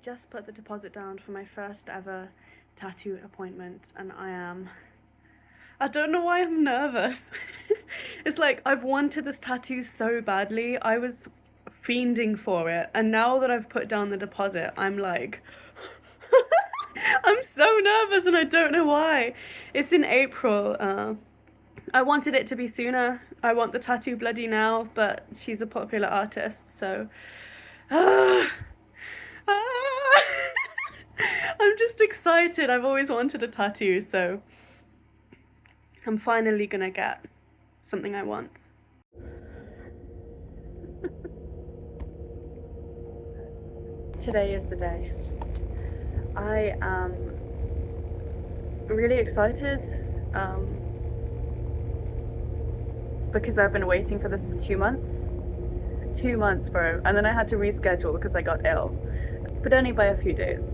just put the deposit down for my first ever tattoo appointment, and I don't know why I'm nervous. It's like I've wanted this tattoo so badly. I was fiending for it, and now that I've put down the deposit, I'm like I'm so nervous and I don't know why. It's in April. I wanted it to be sooner. I want the tattoo bloody now, but she's a popular artist, so I'm just excited. I've always wanted a tattoo, so I'm finally gonna get something I want. Today is the day. I am really excited because I've been waiting for this for 2 months. 2 months, bro. And then I had to reschedule because I got ill, but only by a few days.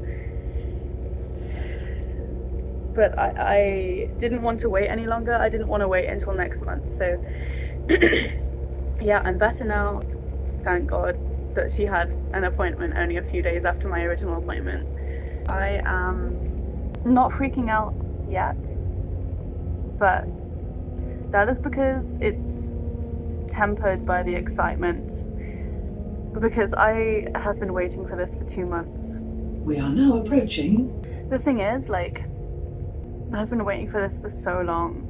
But I didn't want to wait any longer. I didn't want to wait until next month. So yeah, I'm better now. Thank God that she had an appointment only a few days after my original appointment. I am not freaking out yet, but that is because it's tempered by the excitement, because I have been waiting for this for 2 months. We are now approaching. The thing is, like, I've been waiting for this for so long,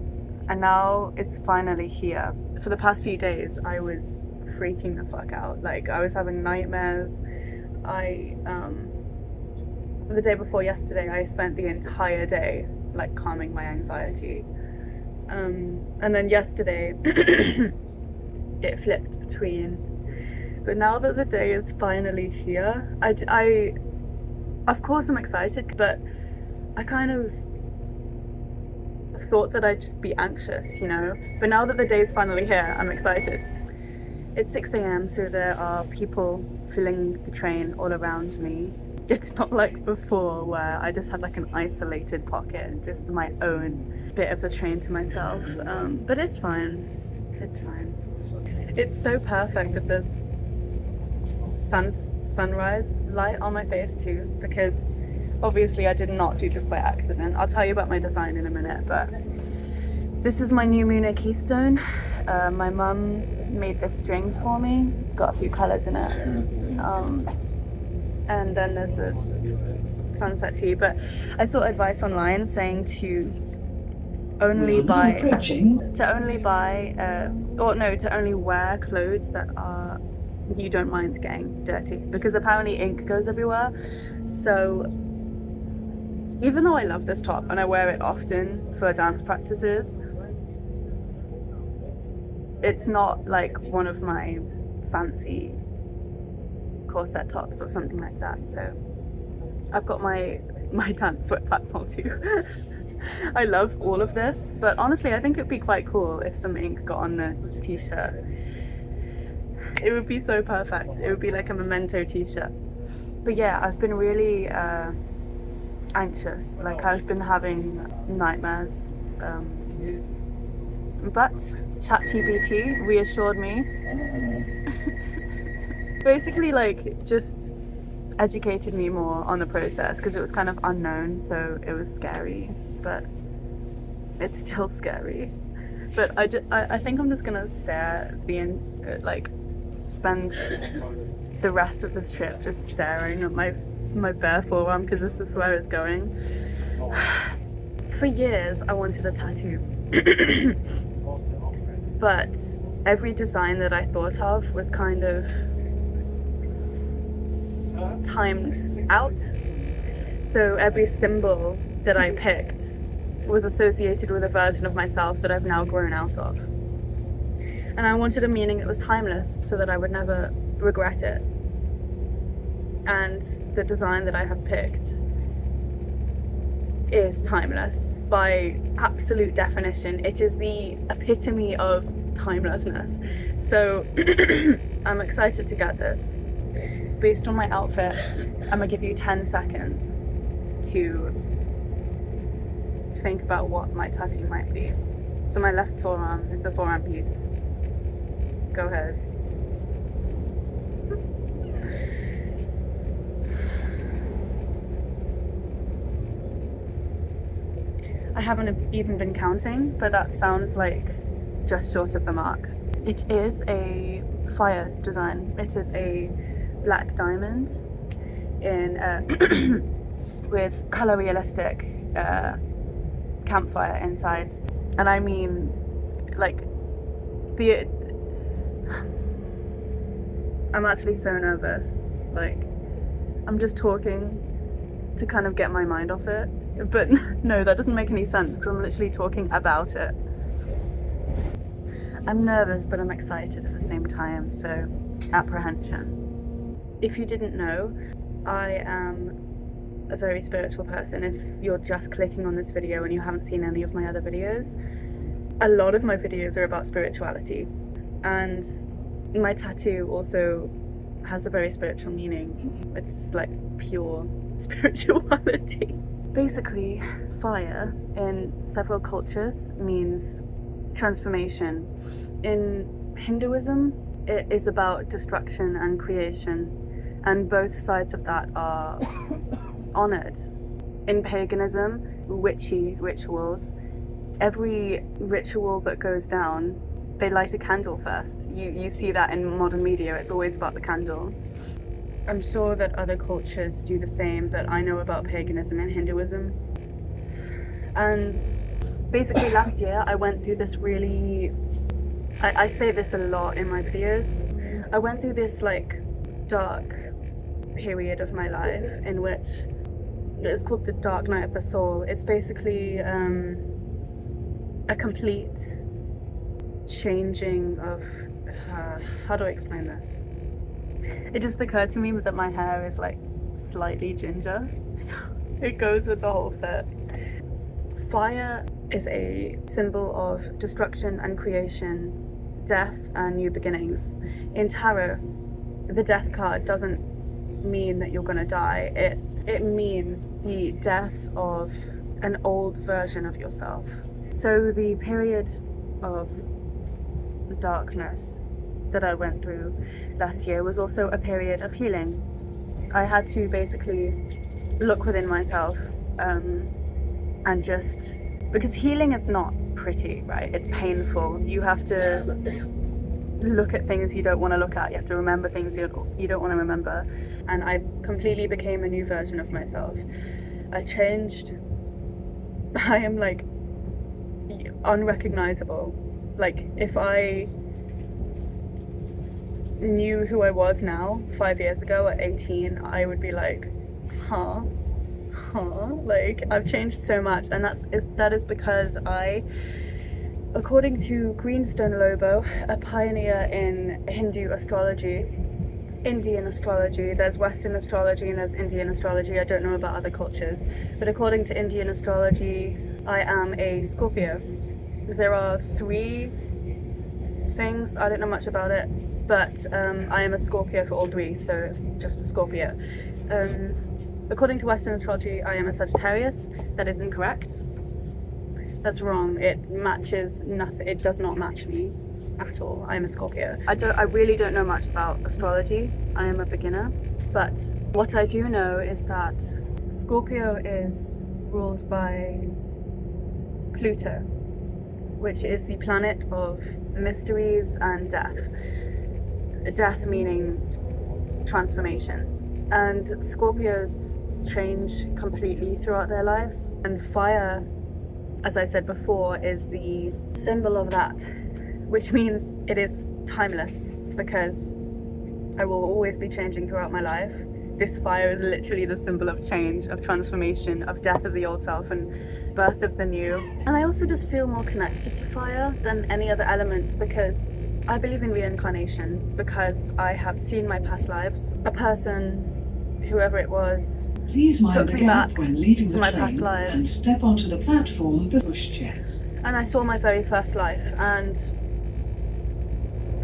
and now it's finally here. For the past few days, I was freaking the fuck out. Like, I was having nightmares. The day before yesterday, I spent the entire day, like, calming my anxiety. And then yesterday, it flipped between. But now that the day is finally here, I of course I'm excited, but I kind of thought that I'd just be anxious, you know? But now that the day is finally here, I'm excited. It's 6 a.m, so there are people filling the train all around me. It's not like before where I just had like an isolated pocket, just my own bit of the train to myself. But it's fine. It's fine. It's so perfect that there's sunrise light on my face too, because obviously I did not do this by accident. I'll tell you about my design in a minute, but this is my new Muna keystone. My mum made this string for me. It's got a few colours in it. And then there's the sunset tea, but I saw advice online saying to only wear clothes that are you don't mind getting dirty, because apparently ink goes everywhere. So even though I love this top and I wear it often for dance practices, it's not like one of my fancy corset tops or something like that. So I've got my dance sweatpants on too. I love all of this, but honestly I think it'd be quite cool if some ink got on the t-shirt. It would be so perfect. It would be like a memento t-shirt. But yeah, I've been really anxious. Like, I've been having nightmares, but ChatGPT reassured me. Basically, like, just educated me more on the process, because it was kind of unknown, so it was scary, but it's still scary. But I think I'm just gonna spend the rest of this trip just staring at my bare forearm, because this is where it's going. For years I wanted a tattoo, but every design that I thought of was kind of timed out. So every symbol that I picked was associated with a version of myself that I've now grown out of. And I wanted a meaning that was timeless, so that I would never regret it. And the design that I have picked is timeless by absolute definition. It is the epitome of timelessness. So I'm excited to get this. Based on my outfit, I'm gonna give you 10 seconds to think about what my tattoo might be. So my left forearm is a forearm piece. Go ahead. I haven't even been counting, but that sounds like just short of the mark. It is a fire design. It is a black diamond in with color realistic campfire inside, and I mean like I'm actually so nervous. Like, I'm just talking to kind of get my mind off it. But no, that doesn't make any sense because I'm literally talking about it. I'm nervous, but I'm excited at the same time, so apprehension. If you didn't know, I am a very spiritual person. If you're just clicking on this video and you haven't seen any of my other videos, a lot of my videos are about spirituality. And my tattoo also has a very spiritual meaning. It's just like pure spirituality. Basically, fire in several cultures means transformation. In Hinduism, it is about destruction and creation, and both sides of that are honored. In paganism, witchy rituals, every ritual that goes down, they light a candle first. You see that in modern media, it's always about the candle. I'm sure that other cultures do the same, but I know about paganism and Hinduism. And basically last year I went through this really, I say this a lot in my videos, I went through this like dark period of my life in which it's called the dark night of the soul. It's basically a complete changing of, how do I explain this? It just occurred to me that my hair is like slightly ginger, so it goes with the whole fit. Fire is a symbol of destruction and creation, death and new beginnings. In tarot, the death card doesn't mean that you're gonna die. It means the death of an old version of yourself. So the period of darkness that I went through last year was also a period of healing. I had to basically look within myself and just, because healing is not pretty, right? It's painful. You have to look at things you don't want to look at. You have to remember things you don't want to remember. And I completely became a new version of myself. I changed. I am like unrecognizable. Like, if I knew who I was now 5 years ago at 18, I would be like, huh, like I've changed so much. And that is because I, according to Greenstone Lobo, a pioneer in Hindu astrology, Indian astrology, there's Western astrology and there's Indian astrology. I don't know about other cultures, but according to Indian astrology, I am a Scorpio. There are 3 things, I don't know much about it, but I am a Scorpio for all 3, so just a Scorpio. According to Western astrology, I am a Sagittarius. That is incorrect. That's wrong. It matches nothing. It does not match me at all. I am a Scorpio. I really don't know much about astrology. I am a beginner, but what I do know is that Scorpio is ruled by Pluto, which is the planet of mysteries and death. Death meaning transformation. And Scorpios change completely throughout their lives. And fire, as I said before, is the symbol of that, which means it is timeless, because I will always be changing throughout my life. This fire is literally the symbol of change, of transformation, of death of the old self and birth of the new. And I also just feel more connected to fire than any other element, because I believe in reincarnation, because I have seen my past lives. A person, whoever it was, Please mind took the me gap back when leaving to the my train past lives. and step onto the platform the push checks. And I saw my very first life, and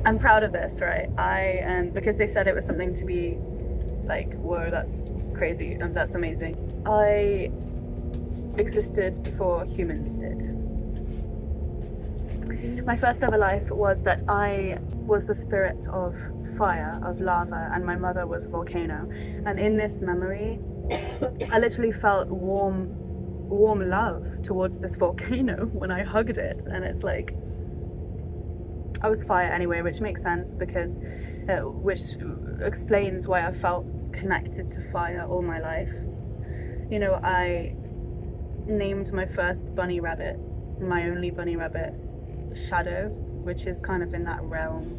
I'm proud of this, right? Because they said it was something to be like, whoa, that's crazy, and that's amazing. I existed before humans did. My first ever life was that I was the spirit of fire, of lava, and my mother was a volcano. And in this memory, I literally felt warm warm love towards this volcano when I hugged it, and it's like I was fire anyway, which makes sense because which explains why I felt connected to fire all my life. You know, I named my first bunny rabbit, my only bunny rabbit, Shadow, which is kind of in that realm.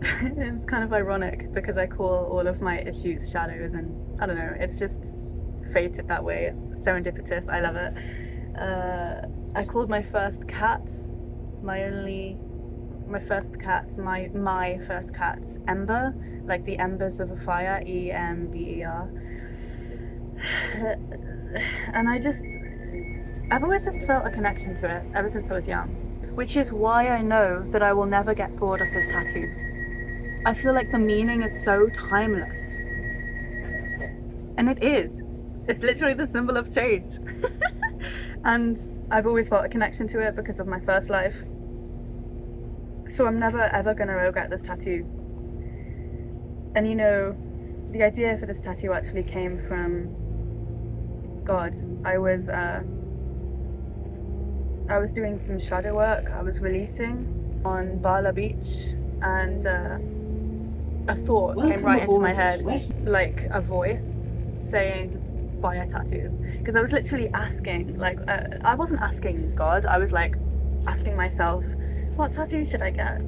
It's kind of ironic because I call all of my issues shadows, and I don't know, it's just fated that way. It's serendipitous. I love it. I called my first cat, my first cat, Ember, like the embers of a fire, EMBER. And I've always just felt a connection to it ever since I was young, which is why I know that I will never get bored of this tattoo. I feel like the meaning is so timeless. And it is. It's literally the symbol of change. And I've always felt a connection to it because of my first life. So I'm never ever gonna regret this tattoo. And you know, the idea for this tattoo actually came from God. I was doing some shadow work. I was releasing on Bala Beach, and a thought came right into my head, like a voice saying fire tattoo. Because I was literally asking, like, I wasn't asking God, I was like asking myself, what tattoo should I get?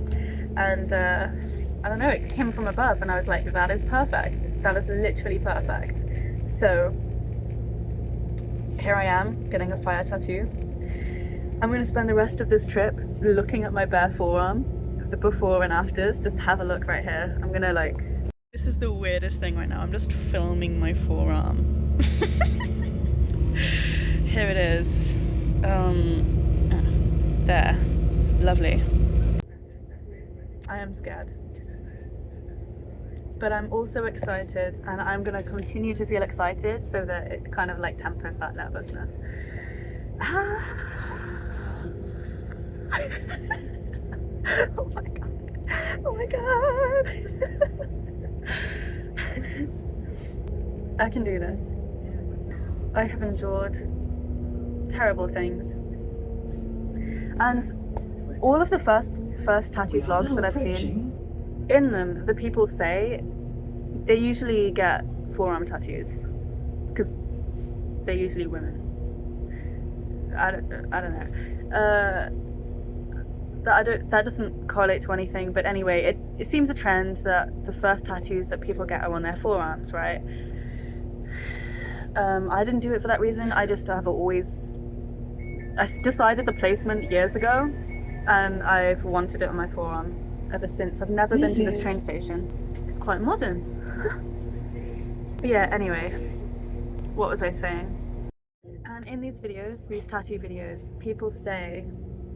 And I don't know, it came from above, and I was like, that is perfect. That is literally perfect. So here I am, getting a fire tattoo. I'm going to spend the rest of this trip looking at my bare forearm, the before and afters. Just have a look right here. I'm gonna like... This is the weirdest thing right now. I'm just filming my forearm. Here it is. There. Lovely. I am scared. But I'm also excited, and I'm gonna continue to feel excited so that it kind of like tempers that nervousness. Oh my god. Oh my god. I can do this. I have endured terrible things. And all of the first tattoo vlogs that I've seen, in them, the people say they usually get forearm tattoos because they're usually women. I don't know. That doesn't correlate to anything, but anyway, it seems a trend that the first tattoos that people get are on their forearms, right? I didn't do it for that reason. I just have always... I decided the placement years ago, and I've wanted it on my forearm ever since. I've never been to this train station. It's quite modern. But yeah, anyway, what was I saying? And in these videos, these tattoo videos, people say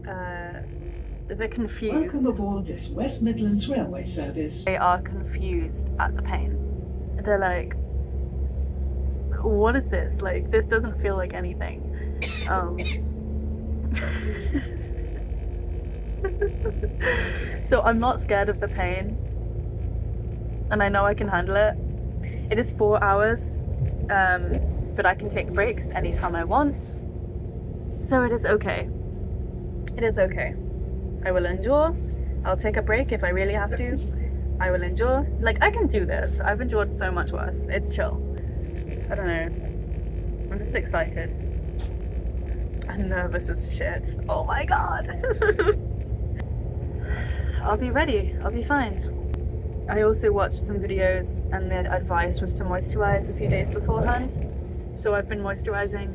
they're confused. Welcome aboard this West Midlands Railway service. They are confused at the pain. They're like, what is this? Like, this doesn't feel like anything. So I'm not scared of the pain, and I know I can handle it. It is 4 hours, but I can take breaks anytime I want, so it is okay. It is okay. I will endure. I'll take a break if I really have to. I will endure. Like, I can do this. I've endured so much worse. It's chill. I don't know. I'm just excited. I'm nervous as shit. Oh my god. I'll be ready. I'll be fine. I also watched some videos, and the advice was to moisturize a few days beforehand. So I've been moisturizing,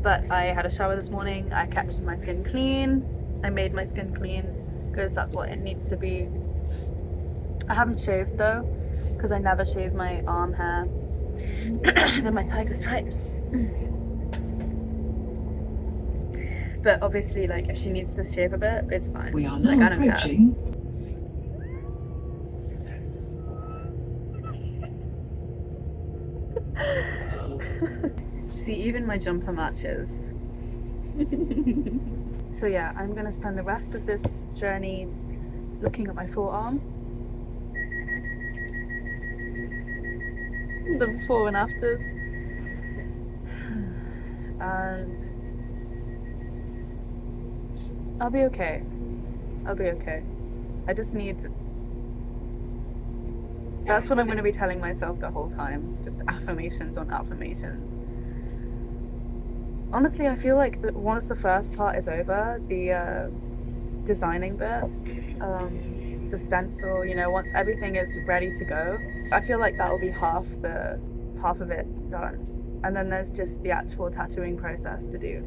but I had a shower this morning. I kept my skin clean. I made my skin clean because that's what it needs to be. I haven't shaved though, because I never shave my arm hair. They're my tiger stripes. But obviously, like, if she needs to shave a bit, it's fine. We are now like, I don't approaching. care. See, even my jumper matches. So yeah, I'm gonna spend the rest of this journey looking at my forearm. The before and afters. and I'll be okay. I'll be okay. I just need... That's what I'm going to be telling myself the whole time. Just affirmations on affirmations. Honestly, I feel like that once the first part is over, the designing bit, the stencil, you know, once everything is ready to go, I feel like that will be half of it done. And then there's just the actual tattooing process to do.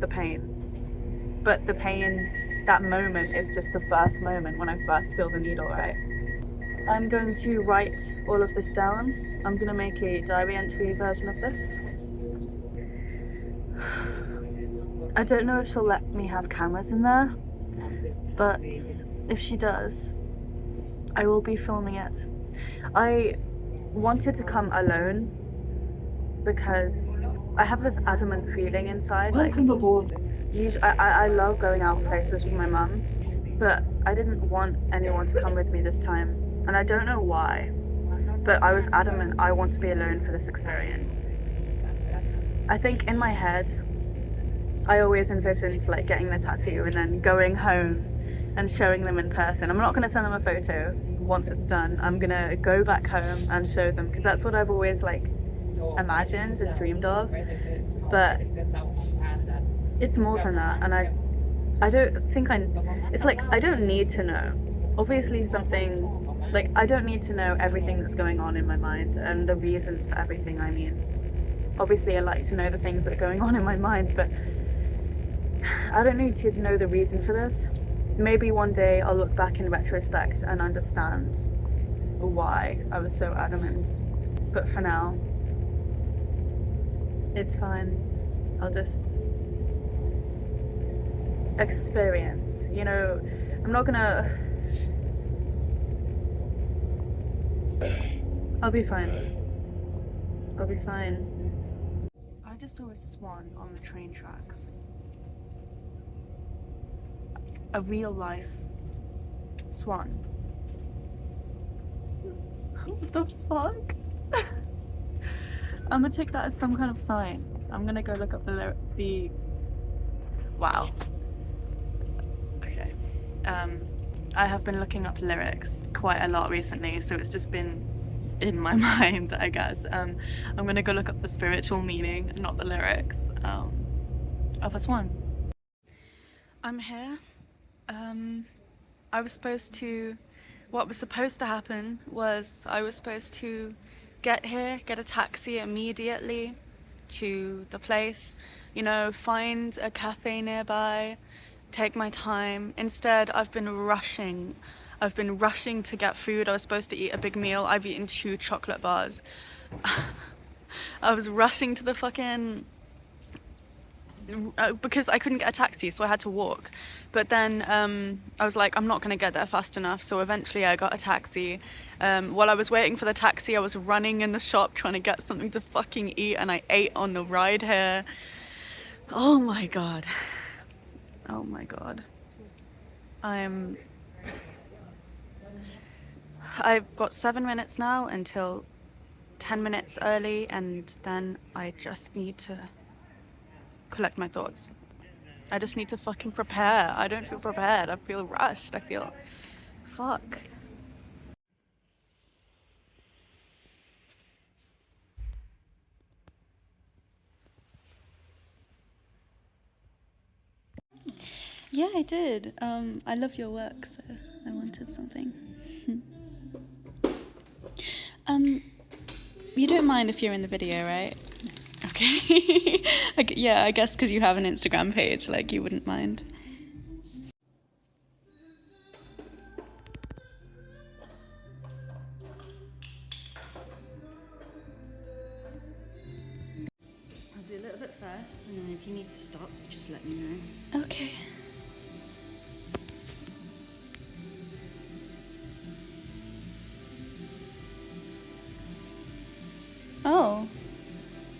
The pain. But the pain, that moment is just the first moment when I first feel the needle, right? I'm going to write all of this down. I'm going to make a diary entry version of this. I don't know if she'll let me have cameras in there, but if she does, I will be filming it. I wanted to come alone because I have this adamant feeling inside. Welcome aboard. Usually, I love going out places with my mum, but I didn't want anyone to come with me this time, and I don't know why, but I was adamant I want to be alone for this experience. I think in my head, I always envisioned like getting the tattoo and then going home and showing them in person. I'm not going to send them a photo once it's done. I'm going to go back home and show them, because that's what I've always like imagined and dreamed of. But it's more than that, and I don't think it's like I don't need to know. Obviously something, like I don't need to know everything that's going on in my mind and the reasons for everything. I mean, obviously I like to know the things that are going on in my mind, but I don't need to know the reason for this. Maybe one day I'll look back in retrospect and understand why I was so adamant. But for now, it's fine. I'll just experience. You know, I'm not gonna... I'll be fine. I'll be fine. I just saw a swan on the train tracks. A real life swan. What the fuck? I'm gonna take that as some kind of sign. I'm gonna go look up the wow. Okay. I have been looking up lyrics quite a lot recently, so it's just been in my mind, I guess. I'm gonna go look up the spiritual meaning, not the lyrics, of a swan. I'm here. What was supposed to happen was I was supposed to get here, get a taxi immediately to the place, you know, find a cafe nearby, take my time. Instead, I've been rushing to get food. I was supposed to eat a big meal. I've eaten 2 chocolate bars. I was rushing to the fucking... because I couldn't get a taxi, so I had to walk. But then I was like, I'm not gonna get there fast enough, so eventually I got a taxi. While I was waiting for the taxi, I was running in the shop trying to get something to fucking eat, and I ate on the ride here. Oh my god. Oh my god. I've got 7 minutes now until 10 minutes early, and then I just need to collect my thoughts. I just need to fucking prepare. I don't feel prepared. I feel rushed. I feel... fuck. Yeah, I did. I love your work, so I wanted something. You don't mind if you're in the video, right? Okay. Yeah, I guess because you have an Instagram page, like, you wouldn't mind. I'll do a little bit first, and then if you need to stop, just let me know. Okay. Oh.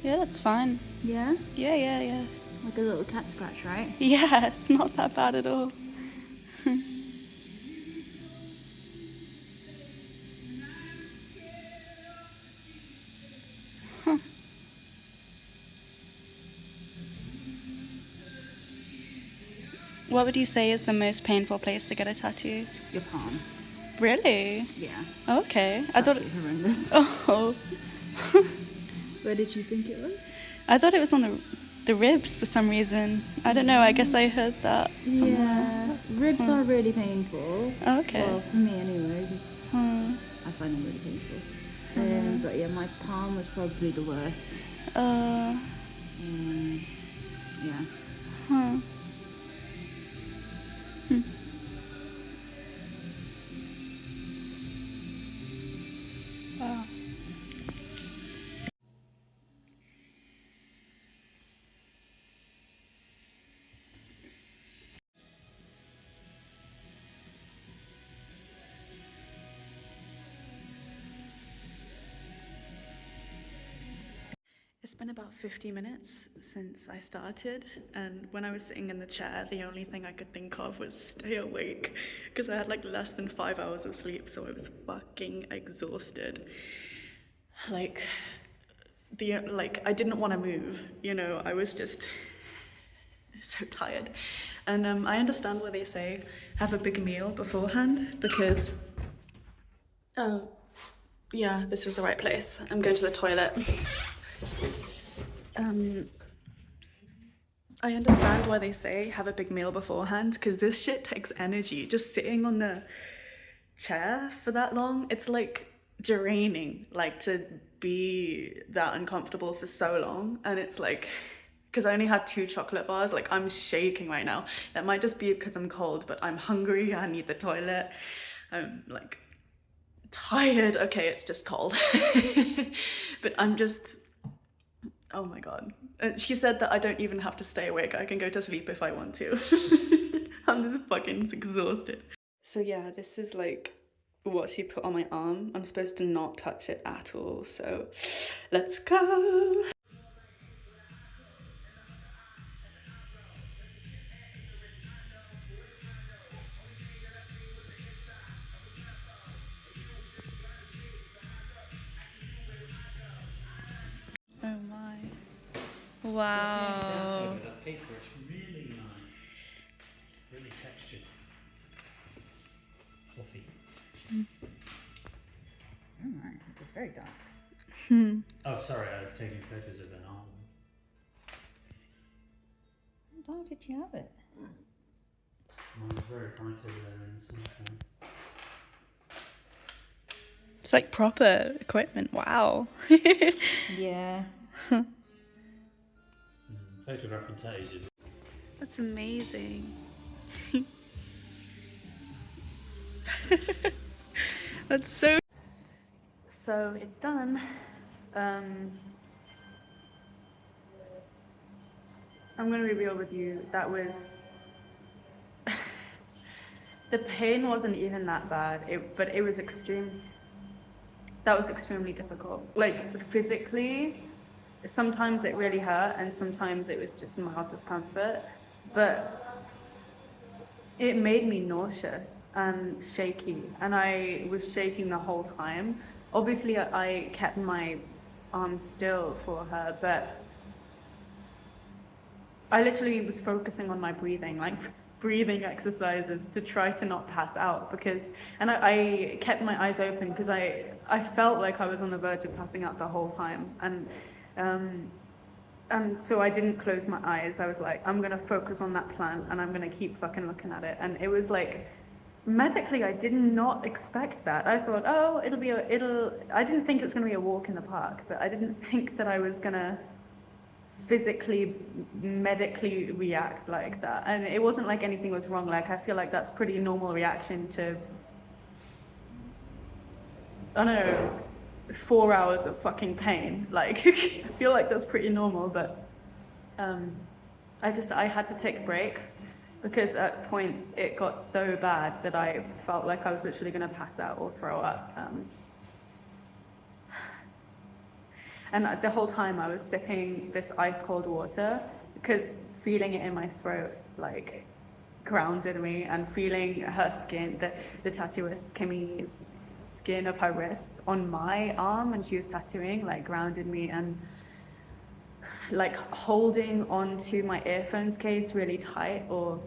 Yeah, that's fine. Yeah? Yeah. Like a little cat scratch, right? Yeah, it's not that bad at all. What would you say is the most painful place to get a tattoo? Your palm. Really? Yeah. Okay. I thought. Absolutely horrendous. Oh. Where did you think it was? I thought it was on the ribs for some reason. I don't know. I guess I heard that somewhere. Yeah. Ribs are really painful. Okay. Well, for me anyway, because Hmm. I find them really painful. But yeah, my palm was probably the worst. Yeah. Huh. Wow. It's been about 50 minutes since I started, and when I was sitting in the chair, the only thing I could think of was stay awake, because I had like less than 5 hours of sleep, so I was fucking exhausted. Like, I didn't want to move, you know, I was just so tired. And I understand what they say, have a big meal beforehand, because, oh, yeah, this is the right place. I'm going to the toilet. I understand why they say have a big meal beforehand, because this shit takes energy. Just sitting on the chair for that long, it's like draining, like to be that uncomfortable for so long. And it's like, because I only had 2 chocolate bars, like I'm shaking right now. That might just be because I'm cold, but I'm hungry, I need the toilet. I'm like tired. Okay, it's just cold. But I'm just, oh my god. She said that I don't even have to stay awake. I can go to sleep if I want to. I'm just fucking exhausted. So yeah, this is like what she put on my arm. I'm supposed to not touch it at all. So let's go. Oh my. Wow. That paper, it's really nice, really textured, fluffy. Oh, this is very dark. Oh, sorry, I was taking photos of an arm. How dark did you have it? Mine was very bright over there in the sunshine. It's like proper equipment. Wow. Yeah. Photographing tattoos is That's amazing. That's so. So it's done. I'm gonna be real with you. That was. The pain wasn't even that bad. But it was extreme. That was extremely difficult. Like physically, sometimes it really hurt, and sometimes it was just mild discomfort. But it made me nauseous and shaky, and I was shaking the whole time. Obviously, I kept my arm still for her, but I literally was focusing on my breathing, like breathing exercises to try to not pass out, because, and I kept my eyes open because I felt like I was on the verge of passing out the whole time, and so I didn't close my eyes. I was like, I'm gonna focus on that plant and I'm gonna keep fucking looking at it. And it was like, medically, I did not expect that. I thought, oh, I didn't think it was gonna be a walk in the park, but I didn't think that I was gonna physically, medically react like that. And it wasn't like anything was wrong. Like, I feel like that's pretty normal reaction to, I don't know, 4 hours of fucking pain. Like, I feel like that's pretty normal, but I had to take breaks, because at points it got so bad that I felt like I was literally gonna pass out or throw up. And the whole time I was sipping this ice cold water, because feeling it in my throat like grounded me, and feeling her skin, the tattooist Kimmy's skin of her wrist on my arm and she was tattooing, like grounded me. And like holding onto my earphones case really tight, or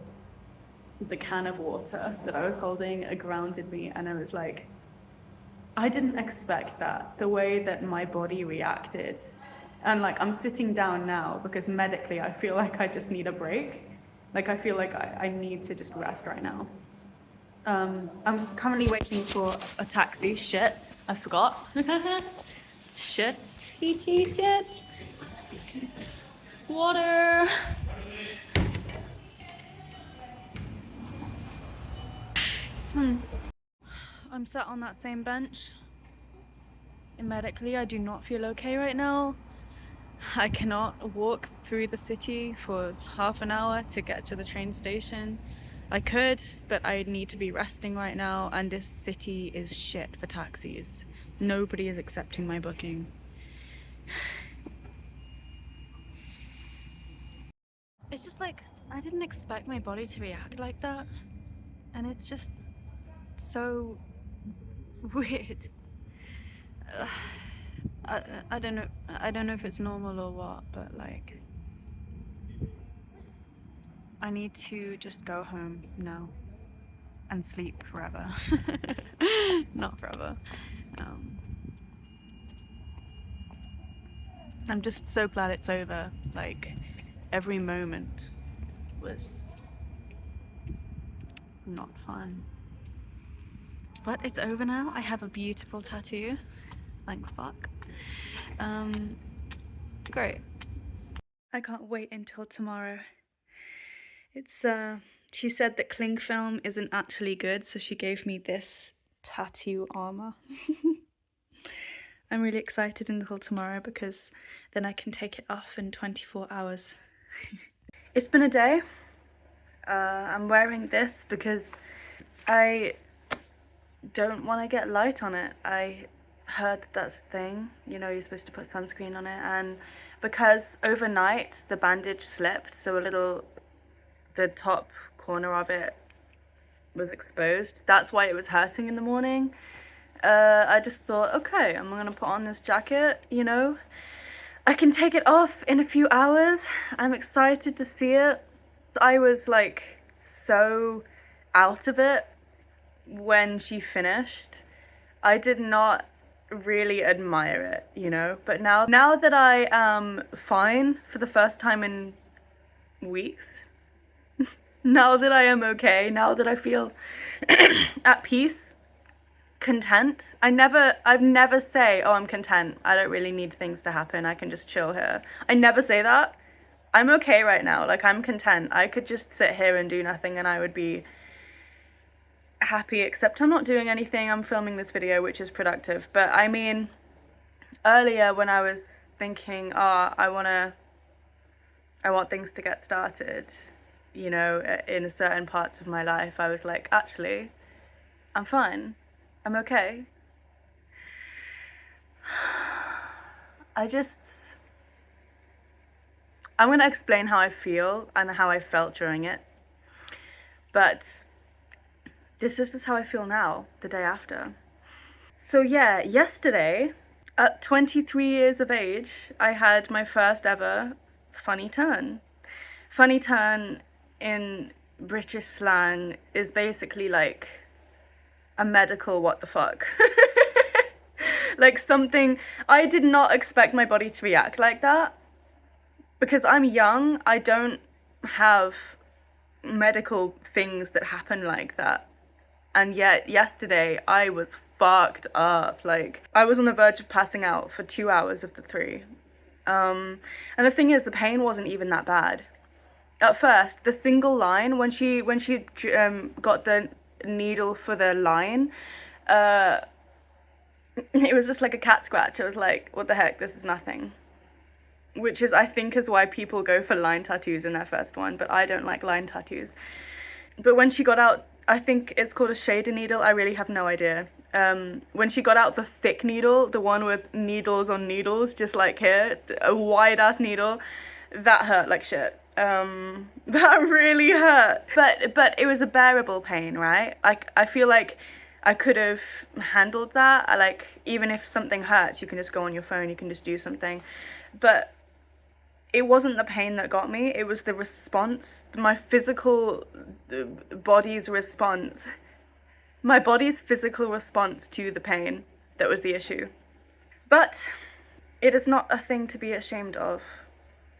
the can of water that I was holding grounded me, and I was like, I didn't expect that, the way that my body reacted. And like, I'm sitting down now because medically I feel like I just need a break. Like, I feel like I need to just rest right now. I'm currently waiting for a taxi. Shit, I forgot. Shit. Water. I'm sat on that same bench. Medically, I do not feel okay right now. I cannot walk through the city for half an hour to get to the train station. I could, but I need to be resting right now, and this city is shit for taxis. Nobody is accepting my booking. It's just like, I didn't expect my body to react like that, and it's just so weird. I don't know if it's normal or what, but like, I need to just go home now and sleep forever. Not forever. I'm just so glad it's over. Like, every moment was not fun. But it's over now. I have a beautiful tattoo. Thank fuck. Great. I can't wait until tomorrow. It's she said that cling film isn't actually good, so she gave me this tattoo armor. I'm really excited until tomorrow because then I can take it off in 24 hours. It's been a day. I'm wearing this because I don't want to get light on it. I heard that that's a thing, you know, you're supposed to put sunscreen on it, and because overnight the bandage slipped, so the top corner of it was exposed, that's why it was hurting in the morning. I just thought, okay, I'm gonna put on this jacket, you know, I can take it off in a few hours. I'm excited to see it. I was like so out of it when she finished. I did not really admire it, you know, but now that I am fine for the first time in weeks, now that I am okay, now that I feel at peace, content. I've never say, oh, I'm content, I don't really need things to happen, I can just chill here. I never say that. I'm okay right now, like, I'm content. I could just sit here and do nothing and I would be happy, except I'm not doing anything. I'm filming this video, which is productive. But I mean, earlier when I was thinking, oh, I want things to get started, you know, in certain parts of my life, I was like, actually, I'm fine, I'm okay. I'm gonna explain how I feel and how I felt during it, but this is just how I feel now, the day after. So yeah, yesterday, at 23 years of age, I had my first ever funny turn. Funny turn in British slang is basically like a medical what the fuck. Like something, I did not expect my body to react like that. Because I'm young, I don't have medical things that happen like that. And yet yesterday I was fucked up. Like, I was on the verge of passing out for 2 hours of the 3. And the thing is, the pain wasn't even that bad. At first, the single line, when she got the needle for the line, it was just like a cat scratch. I was like, what the heck, this is nothing. Which is, I think, is why people go for line tattoos in their first one, but I don't like line tattoos. But when she got out, I think it's called a shader needle, I really have no idea. When she got out the thick needle, the one with needles on needles, just like here, a wide ass needle, that hurt like shit. That really hurt. But it was a bearable pain, right? I feel like I could have handled that. Even if something hurts, you can just go on your phone, you can just do something. But it wasn't the pain that got me, it was the response, my physical body's response. My body's physical response to the pain that was the issue. But it is not a thing to be ashamed of.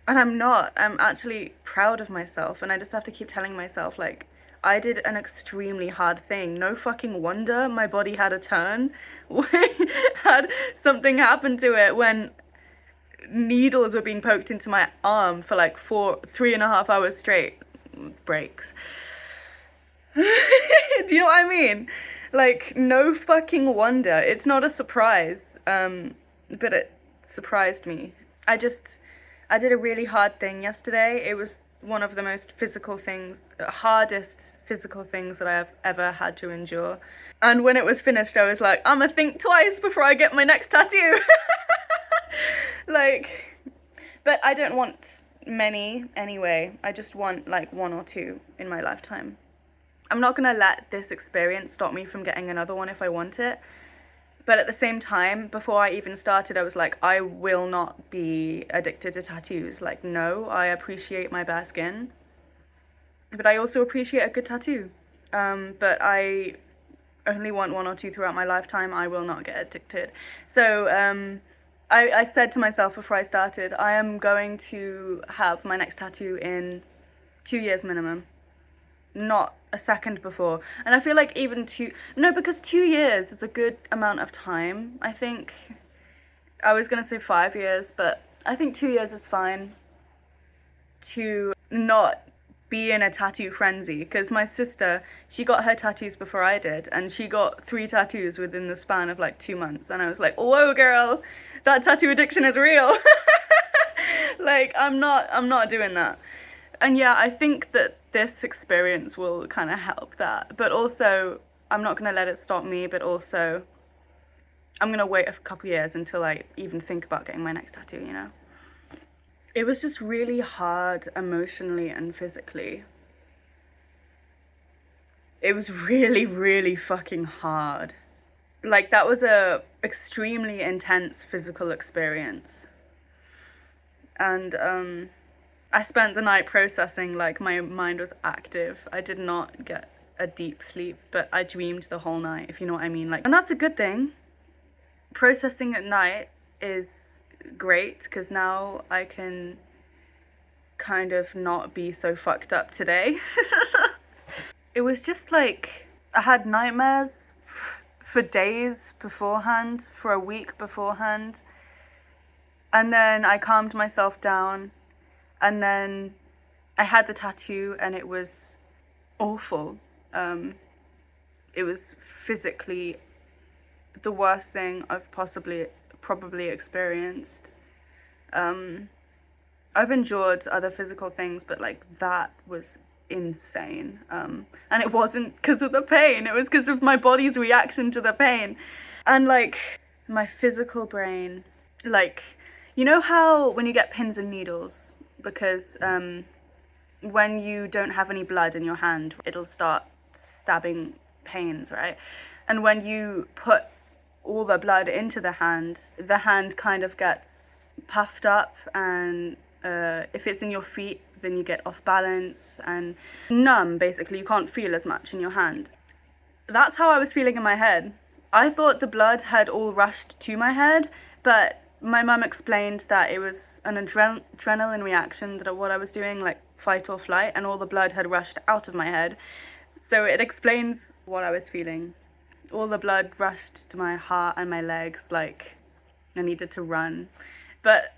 And I'm not. I'm actually proud of myself, and I just have to keep telling myself, like, I did an extremely hard thing. No fucking wonder my body had a turn, had something happen to it when needles were being poked into my arm for like 3.5 hours straight. Breaks. Do you know what I mean? Like, no fucking wonder. It's not a surprise, but it surprised me. I did a really hard thing yesterday. It was one of the most hardest physical things that I have ever had to endure. And when it was finished, I was like, I'm gonna think twice before I get my next tattoo. Like, but I don't want many anyway. I just want like 1 or 2 in my lifetime. I'm not gonna let this experience stop me from getting another one if I want it. But at the same time, before I even started, I was like, I will not be addicted to tattoos. Like, no, I appreciate my bare skin. But I also appreciate a good tattoo. But I only want 1 or 2 throughout my lifetime. I will not get addicted. So I said to myself before I started, I am going to have my next tattoo in 2 years minimum. Not a second before. And I feel like even because 2 years is a good amount of time. I think I was gonna say 5 years, but I think 2 years is fine to not be in a tattoo frenzy, because my sister, she got her tattoos before I did, and she got 3 tattoos within the span of like 2 months, and I was like, whoa girl, that tattoo addiction is real. Like, I'm not doing that. And yeah, I think that this experience will kind of help that. But also, I'm not going to let it stop me, but also, I'm going to wait a couple years until I even think about getting my next tattoo, you know? It was just really hard emotionally and physically. It was really, really fucking hard. Like, that was a extremely intense physical experience. And, I spent the night processing, like, my mind was active. I did not get a deep sleep, but I dreamed the whole night, if you know what I mean. Like, and that's a good thing. Processing at night is great, because now I can kind of not be so fucked up today. It was just like, I had nightmares for days beforehand, for a week beforehand. And then I calmed myself down. And then I had the tattoo, and it was awful. It was physically the worst thing I've probably experienced. I've endured other physical things, but like, that was insane. And it wasn't because of the pain, it was because of my body's reaction to the pain. And like, my physical brain, like, you know how when you get pins and needles, because when you don't have any blood in your hand, it'll start stabbing pains, right? And when you put all the blood into the hand kind of gets puffed up, and if it's in your feet, then you get off balance and numb, basically. You can't feel as much in your hand. That's how I was feeling in my head. I thought the blood had all rushed to my head, but my mum explained that it was an adrenaline reaction, that what I was doing, like fight or flight, and all the blood had rushed out of my head. So it explains what I was feeling. All the blood rushed to my heart and my legs, like I needed to run. But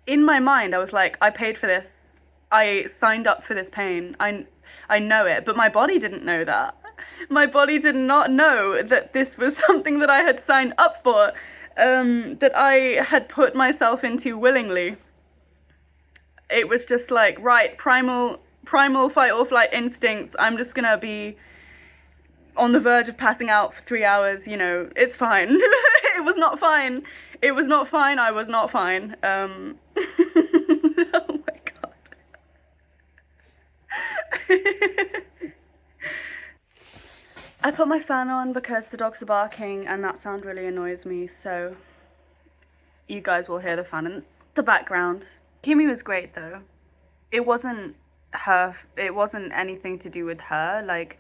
in my mind, I was like, I paid for this. I signed up for this pain. I know it, but my body didn't know that. My body did not know that this was something that I had signed up for. That I had put myself into willingly. It was just like, right, primal fight or flight instincts. I'm just gonna be on the verge of passing out for 3 hours, you know, it's fine. It was not fine. It was not fine, I was not fine. Oh my god. I put my fan on because the dogs are barking, and that sound really annoys me, so you guys will hear the fan in the background. Kimi was great though. It wasn't anything to do with her. Like,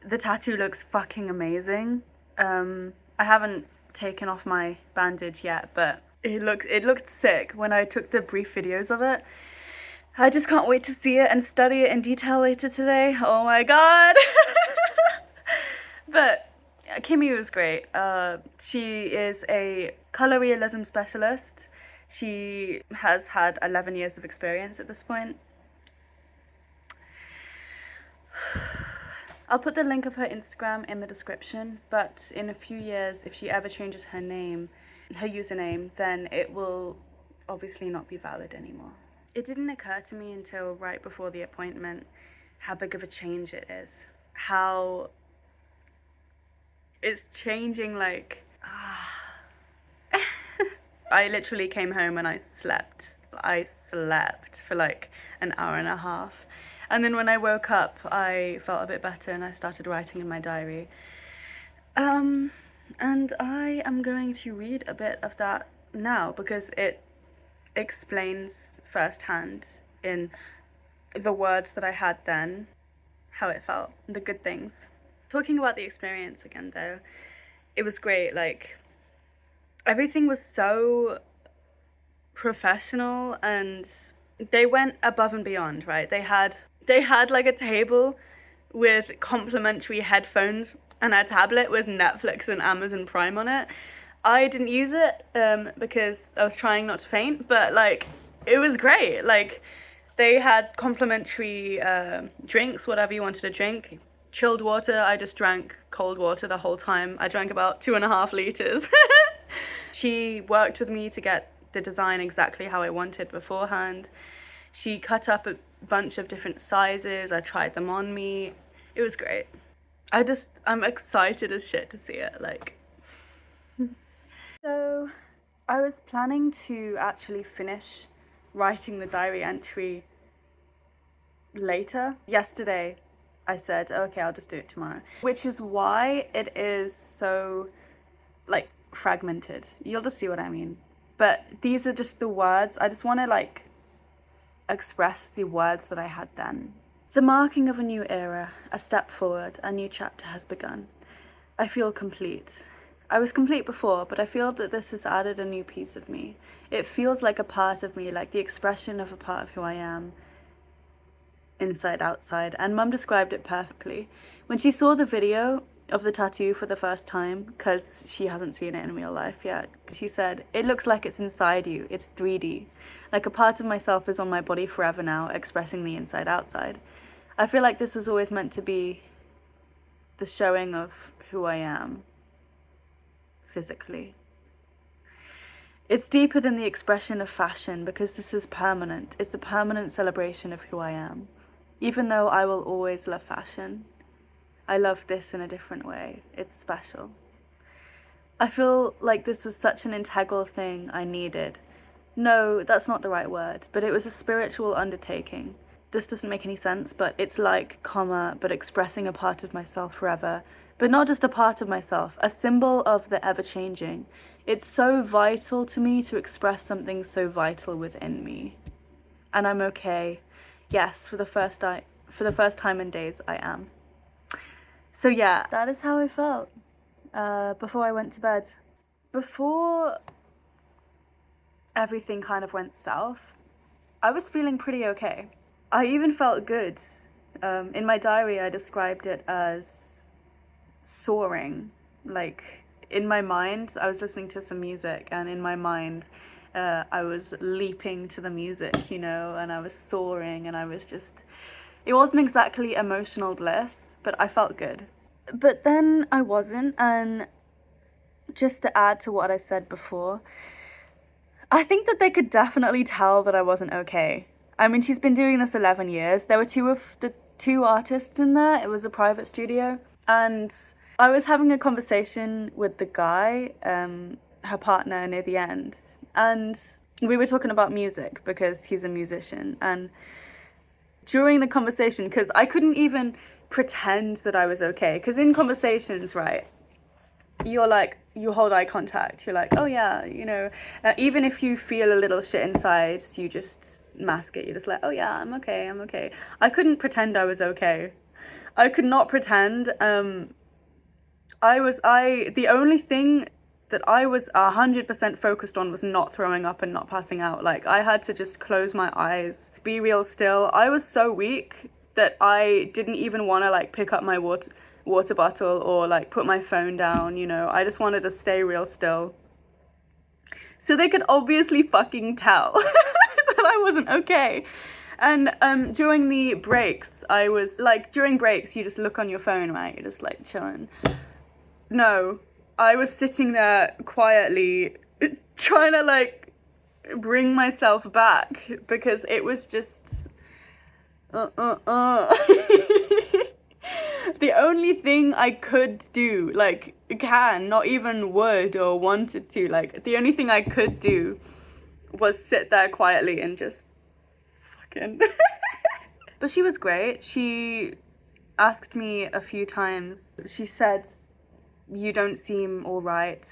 the tattoo looks fucking amazing. I haven't taken off my bandage yet, but it looked sick when I took the brief videos of it. I just can't wait to see it and study it in detail later today. Oh my god. But Kimi was great. She is a color realism specialist. She has had 11 years of experience at this point. I'll put the link of her Instagram in the description, but in a few years, if she ever changes her name, her username, then it will obviously not be valid anymore. It didn't occur to me until right before the appointment how big of a change it is. How it's changing, like, I literally came home and I slept for like an hour and a half. And then when I woke up, I felt a bit better and I started writing in my diary. And I am going to read a bit of that now because it explains firsthand in the words that I had then how it felt, the good things. Talking about the experience again though, it was great. Like, everything was so professional and they went above and beyond, right? They had like a table with complimentary headphones and a tablet with Netflix and Amazon Prime on it. I didn't use it because I was trying not to faint, but like, it was great. Like, they had complimentary drinks, whatever you wanted to drink. Chilled water, I just drank cold water the whole time. I drank about 2.5 liters. She worked with me to get the design exactly how I wanted beforehand. She cut up a bunch of different sizes. I tried them on me. It was great. I'm excited as shit to see it, like. So I was planning to actually finish writing the diary entry later. Yesterday I said, okay, I'll just do it tomorrow, which is why it is so like fragmented. You'll just see what I mean. But these are just the words. I just want to like express the words that I had then. The marking of a new era, a step forward, a new chapter has begun. I feel complete. I was complete before, but I feel that this has added a new piece of me. It feels like a part of me, like the expression of a part of who I am, inside, outside, and Mum described it perfectly. When she saw the video of the tattoo for the first time, because she hasn't seen it in real life yet, she said, it looks like it's inside you, it's 3D. Like a part of myself is on my body forever now, expressing the inside, outside. I feel like this was always meant to be the showing of who I am, physically. It's deeper than the expression of fashion because this is permanent. It's a permanent celebration of who I am. Even though I will always love fashion, I love this in a different way. It's special. I feel like this was such an integral thing I needed. No, that's not the right word, but it was a spiritual undertaking. This doesn't make any sense, but it's like, but expressing a part of myself forever. But not just a part of myself, a symbol of the ever-changing. It's so vital to me to express something so vital within me. And I'm okay. Yes, for the first time in days, I am. So yeah, that is how I felt before I went to bed. Before everything kind of went south, I was feeling pretty okay. I even felt good. In my diary, I described it as soaring. Like, in my mind, I was listening to some music, and in my mind, I was leaping to the music, you know, and I was soaring, and I was just... It wasn't exactly emotional bliss, but I felt good. But then I wasn't, and just to add to what I said before, I think that they could definitely tell that I wasn't okay. I mean, she's been doing this 11 years. There were two artists in there. It was a private studio. And I was having a conversation with the guy, her partner, near the end. And we were talking about music because he's a musician. And during the conversation, because I couldn't even pretend that I was okay. Because in conversations, right, you're like, you hold eye contact. You're like, oh yeah, you know, even if you feel a little shit inside, you just mask it. You're just like, oh yeah, I'm okay. I couldn't pretend I was okay. I could not pretend. The only thing that I was 100% focused on was not throwing up and not passing out. Like, I had to just close my eyes, be real still. I was so weak that I didn't even want to like pick up my water bottle or like put my phone down, you know. I just wanted to stay real still. So they could obviously fucking tell that I wasn't okay. And during the breaks, I was like, during breaks, you just look on your phone, right? You're just like chilling. No, I was sitting there quietly trying to like bring myself back because it was just the only thing I could do, like not even would or wanted to, like the only thing I could do was sit there quietly and just fucking but she was great. She asked me a few times. She said, you don't seem all right.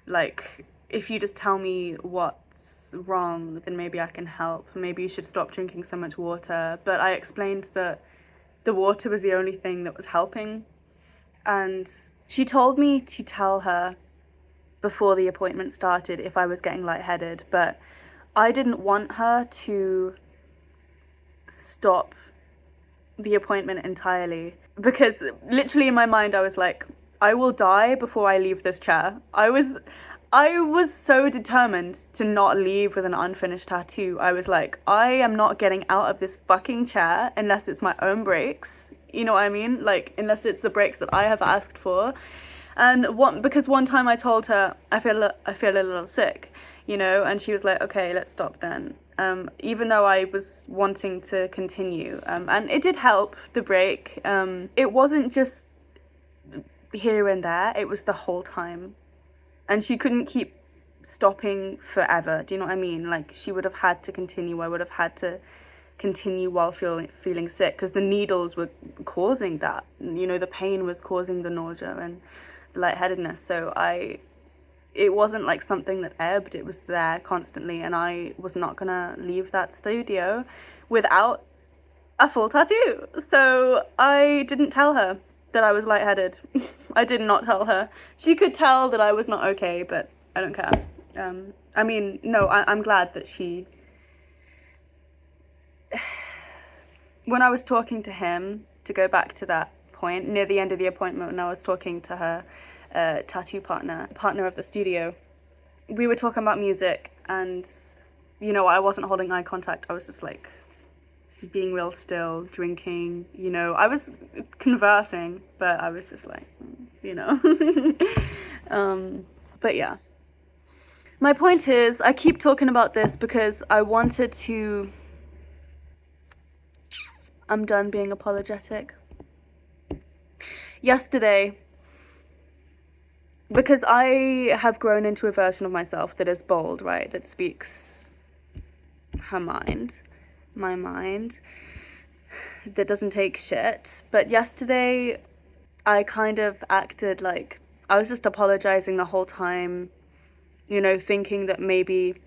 Like, if you just tell me what's wrong, then maybe I can help. Maybe you should stop drinking so much water. But I explained that the water was the only thing that was helping. And she told me to tell her before the appointment started if I was getting lightheaded. But I didn't want her to stop the appointment entirely. Because literally in my mind, I was like, I will die before I leave this chair. I was so determined to not leave with an unfinished tattoo. I was like, I am not getting out of this fucking chair unless it's my own breaks. You know what I mean? Like, unless it's the breaks that I have asked for. And because one time I told her, I feel a little sick, you know, and she was like, okay, let's stop then. Even though I was wanting to continue. And it did help, the break. It wasn't just here and there, it was the whole time. And she couldn't keep stopping forever. Do you know what I mean? Like, she would have had to continue. I would have had to continue while feeling sick because the needles were causing that. You know, the pain was causing the nausea and lightheadedness. So it wasn't like something that ebbed. It was there constantly, and I was not gonna leave that studio without a full tattoo. So I didn't tell her that I was lightheaded. I did not tell her. She could tell that I was not okay, but I don't care. I mean, no, I'm glad that she... When I was talking to him, to go back to that point, near the end of the appointment, when I was talking to her tattoo partner of the studio, we were talking about music, and, you know, I wasn't holding eye contact. I was just like being real still, drinking, you know. I was conversing, but I was just like, you know. But yeah. My point is, I keep talking about this because I wanted to... I'm done being apologetic. Yesterday, because I have grown into a version of myself that is bold, right? That speaks her mind. My mind, that doesn't take shit. But yesterday I kind of acted like I was just apologizing the whole time, you know, thinking that maybe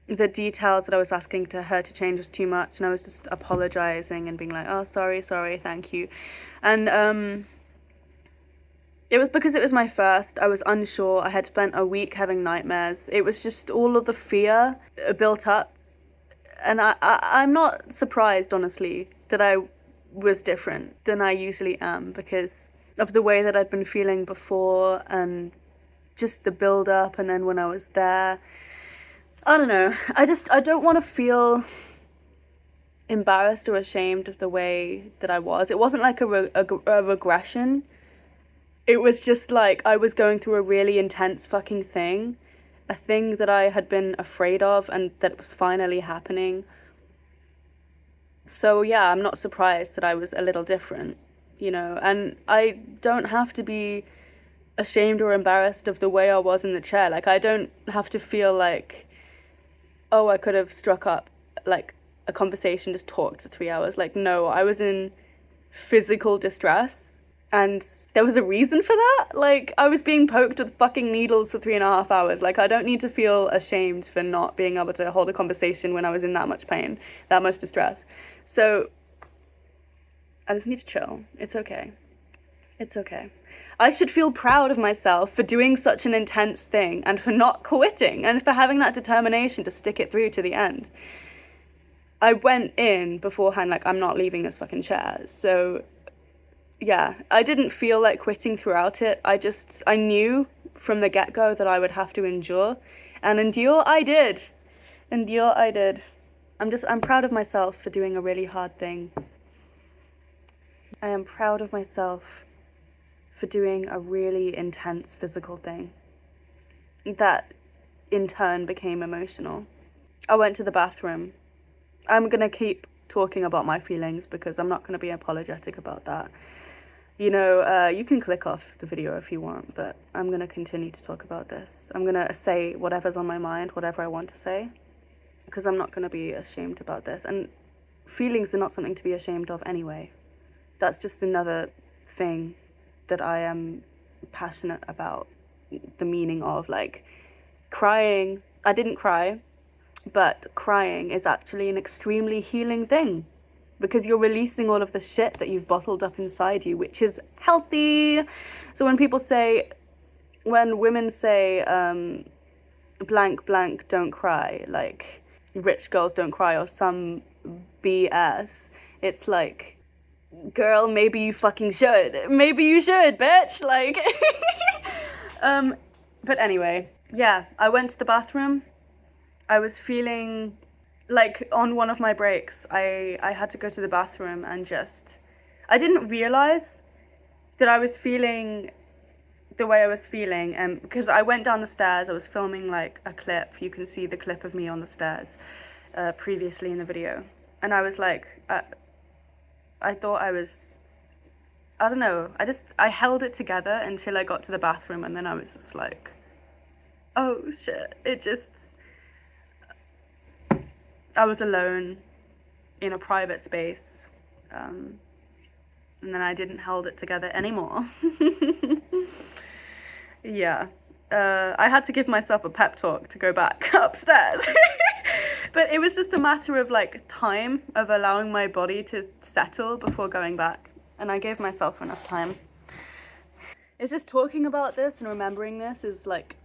the details that I was asking her to change was too much, and I was just apologizing and being like, oh, sorry, thank you. And it was because it was my first. I was unsure. I had spent a week having nightmares. It was just all of the fear built up. And I'm not surprised, honestly, that I was different than I usually am because of the way that I'd been feeling before and just the build up. And then when I was there, I don't know. I don't want to feel embarrassed or ashamed of the way that I was. It wasn't like a regression. It was just like I was going through a really intense fucking thing. A thing that I had been afraid of and that was finally happening. So yeah, I'm not surprised that I was a little different, you know, and I don't have to be ashamed or embarrassed of the way I was in the chair. Like, I don't have to feel like, oh, I could have struck up like a conversation, just talked for 3 hours. Like, no, I was in physical distress And there was a reason for that. Like, I was being poked with fucking needles for 3.5 hours. Like, I don't need to feel ashamed for not being able to hold a conversation when I was in that much pain, that much distress. So I just need to chill. It's okay. It's okay. I should feel proud of myself for doing such an intense thing and for not quitting and for having that determination to stick it through to the end. I went in beforehand like, I'm not leaving this fucking chair. So yeah, I didn't feel like quitting throughout it. I knew from the get-go that I would have to endure, and endure I did. Endure I did. I'm proud of myself for doing a really hard thing. I am proud of myself for doing a really intense physical thing that in turn became emotional. I went to the bathroom. I'm gonna keep talking about my feelings because I'm not gonna be apologetic about that. You know, you can click off the video if you want, but I'm gonna continue to talk about this. I'm gonna say whatever's on my mind, whatever I want to say, because I'm not gonna be ashamed about this. And feelings are not something to be ashamed of anyway. That's just another thing that I am passionate about, the meaning of. Like, crying, I didn't cry, but crying is actually an extremely healing thing because you're releasing all of the shit that you've bottled up inside you, which is healthy. So when women say blank blank don't cry, like rich girls don't cry or some BS, it's like, girl, maybe you fucking should. Maybe you should, bitch. Like, but anyway, yeah, I went to the bathroom. I was feeling like on one of my breaks, I had to go to the bathroom and I didn't realize that I was feeling the way I was feeling. And because I went down the stairs, I was filming like a clip. You can see the clip of me on the stairs previously in the video. And I was like, I thought I don't know, I held it together until I got to the bathroom, and then I was just like, oh shit, I was alone in a private space, and then I didn't hold it together anymore. Yeah, I had to give myself a pep talk to go back upstairs. But it was just a matter of like time of allowing my body to settle before going back. And I gave myself enough time. It's just talking about this and remembering this is like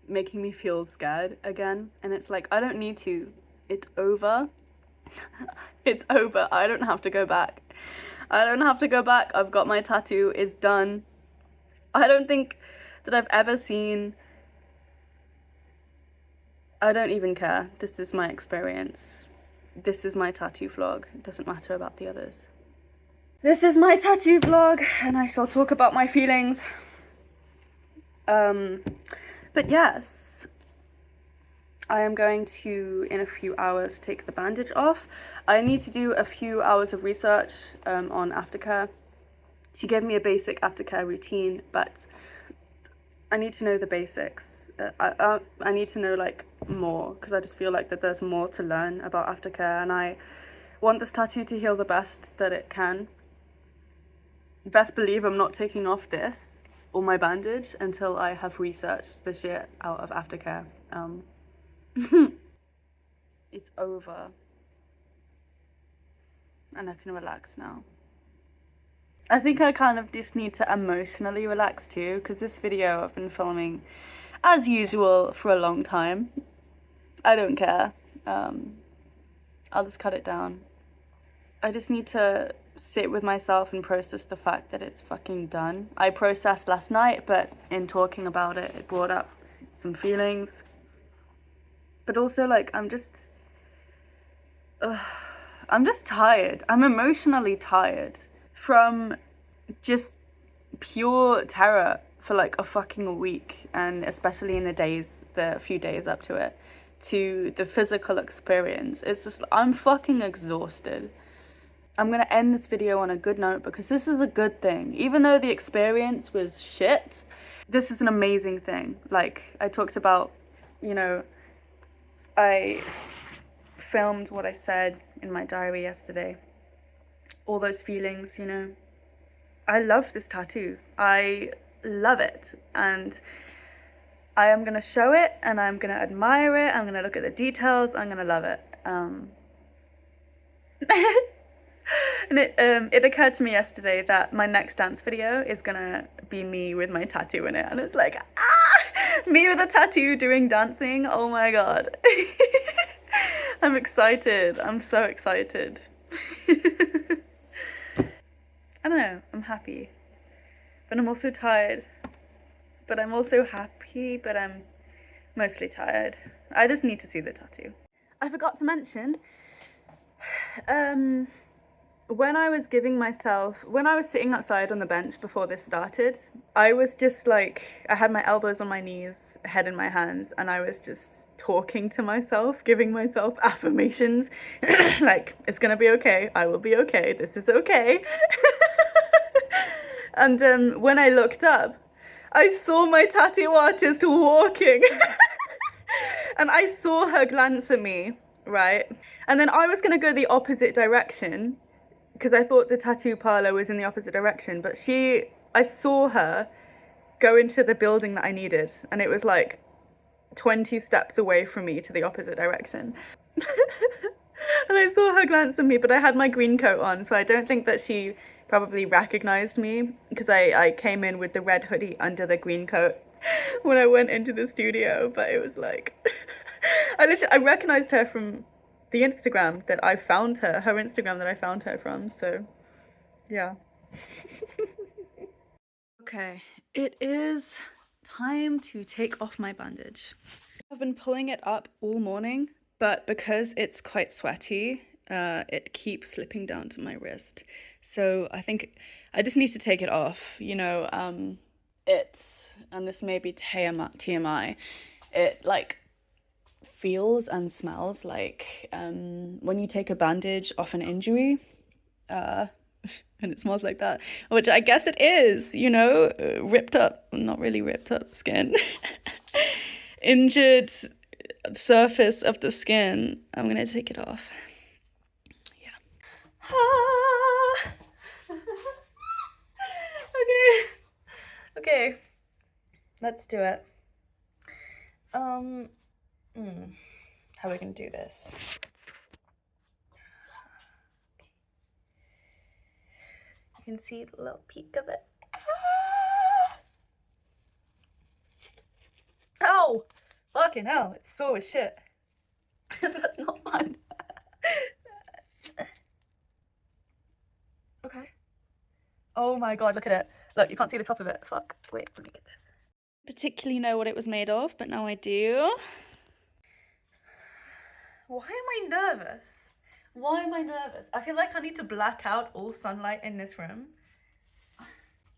making me feel scared again. And it's like, I don't need to. It's over. It's over. I don't have to go back. I don't have to go back. I've got my tattoo. It's done. I don't think that I've ever seen... I don't even care. This is my experience. This is my tattoo vlog. It doesn't matter about the others. This is my tattoo vlog, and I shall talk about my feelings. But yes, I am going to, in a few hours, take the bandage off. I need to do a few hours of research on aftercare. She gave me a basic aftercare routine, but I need to know the basics. I need to know like more, because I just feel like that there's more to learn about aftercare, and I want this tattoo to heal the best that it can. Best believe I'm not taking off this or my bandage until I have researched the shit out of aftercare. It's over, and I can relax now. I think I kind of just need to emotionally relax too, because this video I've been filming as usual for a long time. I don't care. I'll just cut it down. I just need to sit with myself and process the fact that it's fucking done. I processed last night, but in talking about it, it brought up some feelings. But also, like, I'm just tired. I'm emotionally tired from just pure terror for like a fucking week, and especially in the few days up to it, to the physical experience. It's just, I'm fucking exhausted. I'm gonna end this video on a good note because this is a good thing. Even though the experience was shit, this is an amazing thing. Like I talked about, you know, I filmed what I said in my diary yesterday. All those feelings, you know, I love this tattoo. I love it. And I am going to show it and I'm going to admire it. I'm going to look at the details. I'm going to love it. And it occurred to me yesterday that my next dance video is gonna be me with my tattoo in it, and it's like, me with a tattoo doing dancing. Oh my god. I'm excited. I'm so excited. I don't know, I'm happy, but I'm also tired, but I'm also happy, but I'm mostly tired. I just need to see the tattoo. I forgot to mention, when I was sitting outside on the bench before this started, I was just like, I had my elbows on my knees, head in my hands, and I was just talking to myself, giving myself affirmations, like, it's gonna be okay, I will be okay, this is okay. And when I looked up, I saw my tattoo artist walking, and I saw her glance at me, right? And then I was gonna go the opposite direction, because I thought the tattoo parlor was in the opposite direction, but I saw her go into the building that I needed, and it was like 20 steps away from me to the opposite direction. And I saw her glance at me, but I had my green coat on, so I don't think that she probably recognized me, because I came in with the red hoodie under the green coat when I went into the studio, but it was like, I recognized her from the Instagram that I found her Instagram that I found her from, so yeah. Okay, it is time to take off my bandage. I've been pulling it up all morning, but because it's quite sweaty, it keeps slipping down to my wrist. So I think I just need to take it off, you know. And this may be TMI, it like feels and smells like when you take a bandage off an injury, and it smells like that, which I guess it is, you know, ripped up, not really ripped up skin, injured surface of the skin. I'm gonna take it off. Yeah. Okay, let's do it. How are we gonna do this? You can see the little peek of it. Oh, fucking hell, it's sore as shit. That's not fun. Okay. Oh my god, look at it. Look, you can't see the top of it. Fuck. Wait, let me get this. Particularly know what it was made of, but now I do. Why am I nervous? Why am I nervous? I feel like I need to black out all sunlight in this room.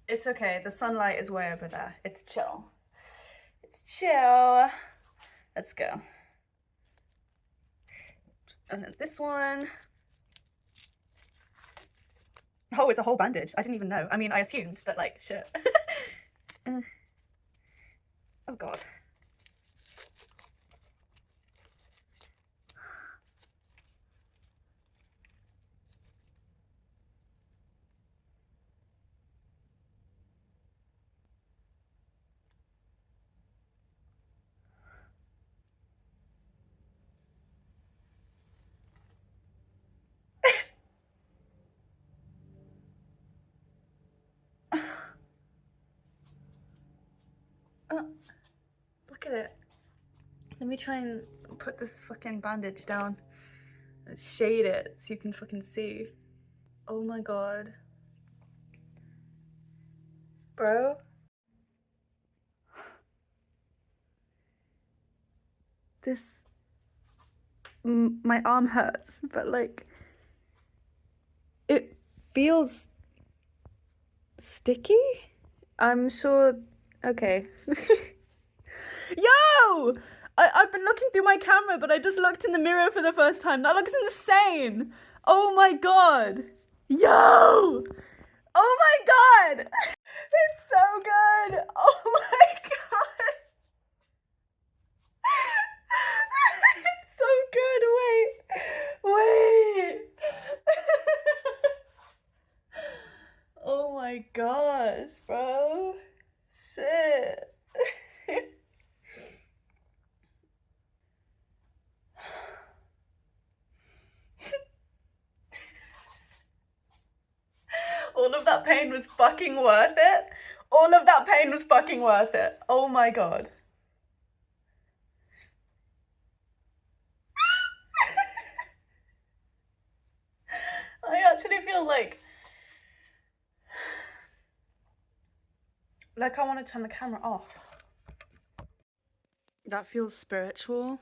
It's okay, the sunlight is way over there. It's chill. It's chill. Let's go. And then this one. Oh, it's a whole bandage. I didn't even know. I mean, I assumed, but like, shit. Oh god. Look at it. Let me try and put this fucking bandage down and shade it so you can fucking see. Oh my god. Bro. My arm hurts, but like, it feels sticky? I'm sure, okay. Yo! I've been looking through my camera, but I just looked in the mirror for the first time. That looks insane! Oh my god! Yo! Oh my god! It's so good! Oh my god! It's so good! Wait! Oh my gosh, bro. Shit. All of that pain was fucking worth it. All of that pain was fucking worth it. Oh my god. I actually feel like I want to turn the camera off. That feels spiritual.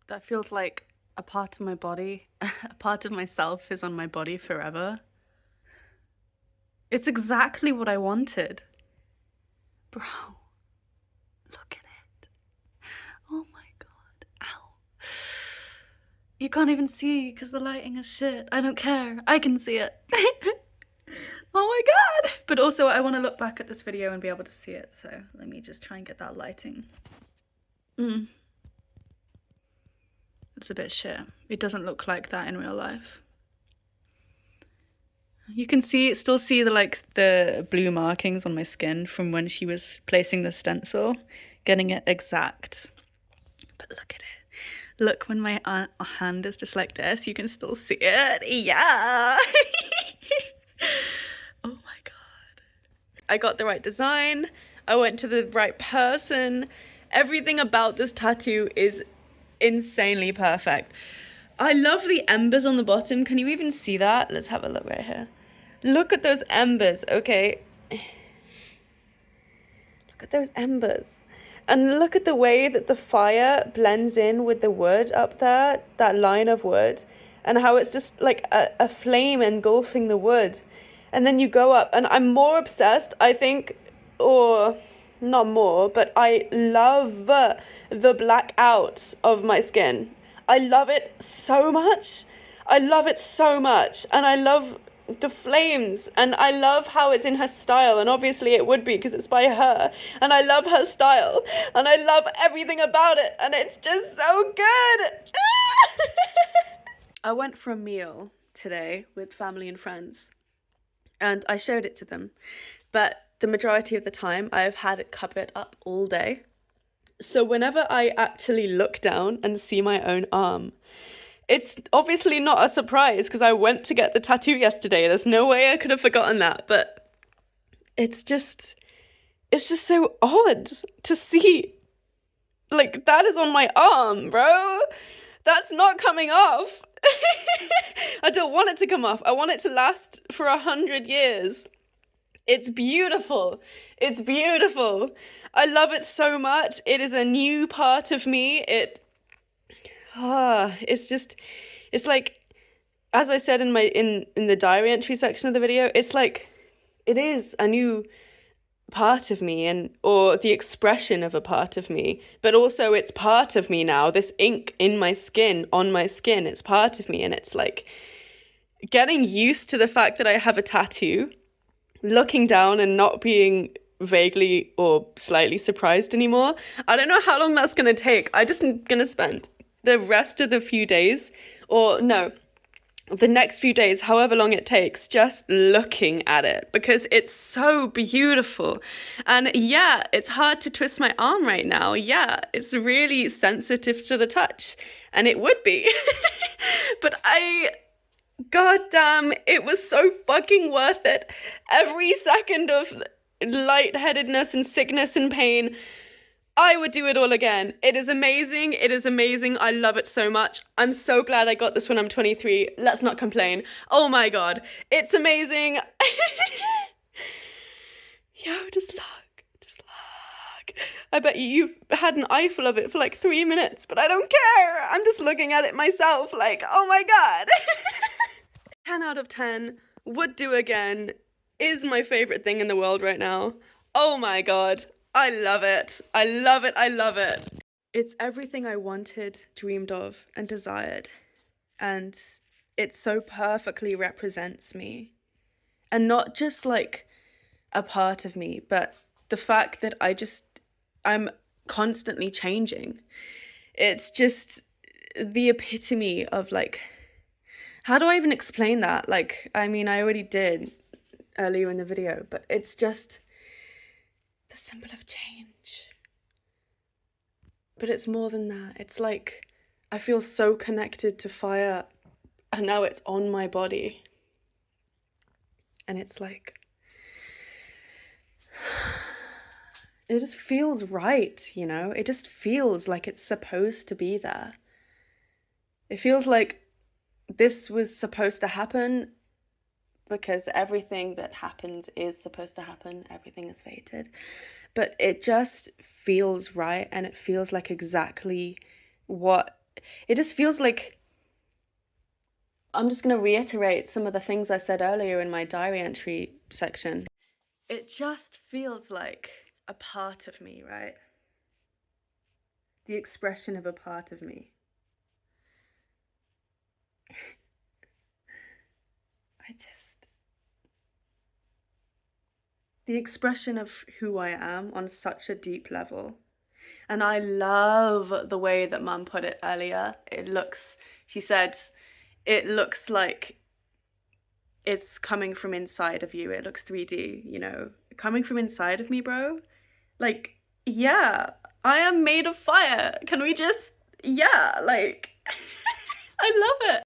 That feels like a part of my body, a part of myself is on my body forever. It's exactly what I wanted. Bro, look at it. Oh my god. Ow. You can't even see because the lighting is shit. I don't care. I can see it. Oh my god. But also I want to look back at this video and be able to see it. So let me just try and get that lighting. It's a bit shit. It doesn't look like that in real life. You can still see the blue markings on my skin from when she was placing the stencil, getting it exact. But look at it. Look, when my hand is just like this, you can still see it. Yeah. Oh my god. I got the right design. I went to the right person. Everything about this tattoo is insanely perfect. I love the embers on the bottom. Can you even see that? Let's have a look right here. Look at those embers, okay? Look at those embers. And look at the way that the fire blends in with the wood up there, that line of wood, and how it's just like a flame engulfing the wood. And then you go up, and I'm more obsessed, I think, or not more, but I love the blackouts of my skin. I love it so much. I love it so much. And I love the flames, and I love how it's in her style, and obviously it would be because it's by her, and I love her style, and I love everything about it, and it's just so good. I went for a meal today with family and friends, and I showed it to them, but the majority of the time I've had it covered up all day. So whenever I actually look down and see my own arm, it's obviously not a surprise because I went to get the tattoo yesterday. There's no way I could have forgotten that, but it's just so odd to see. Like, that is on my arm, bro. That's not coming off. I don't want it to come off. I want it to last for 100 years. It's beautiful. It's beautiful. I love it so much. It is a new part of me. It's like, as I said in the diary entry section of the video, it's like, it is a new part of me, or the expression of a part of me, but also it's part of me now. This ink in my skin, on my skin, it's part of me, and it's like getting used to the fact that I have a tattoo, looking down and not being vaguely or slightly surprised anymore. I don't know how long that's going to take. I just am going to spend the rest of the few days, or no, the next few days, however long it takes, just looking at it because it's so beautiful. And yeah, it's hard to twist my arm right now. Yeah, it's really sensitive to the touch, and it would be. But god damn, it was so fucking worth it. Every second of lightheadedness and sickness and pain, I would do it all again. It is amazing. It is amazing. I love it so much. I'm so glad I got this when I'm 23. Let's not complain. Oh my god. It's amazing. Yo, just look. Just look. I bet you've had an eyeful of it for like 3 minutes, but I don't care. I'm just looking at it myself like, oh my god. 10 out of 10. Would do again. Is my favorite thing in the world right now. Oh my god. I love it. I love it. I love it. It's everything I wanted, dreamed of, and desired. And it so perfectly represents me. And not just like a part of me, but the fact that I'm constantly changing. It's just the epitome of like, how do I even explain that? Like, I mean, I already did. earlier in the video, but it's just the symbol of change. But it's more than that. It's like I feel so connected to fire, and now it's on my body. And it's like, it just feels right, you know? It just feels like it's supposed to be there. It feels like this was supposed to happen because everything that happens is supposed to happen. Everything is fated. But it just feels right, and it feels like exactly what... It just feels like... I'm just going to reiterate some of the things I said earlier in my diary entry section. It just feels like a part of me, right? The expression of a part of me. The expression of who I am on such a deep level. And I love the way that Mum put it earlier. She said, it looks like it's coming from inside of you. It looks 3D, you know, coming from inside of me, bro. Like, yeah, I am made of fire. Can we just, yeah, like, I love it.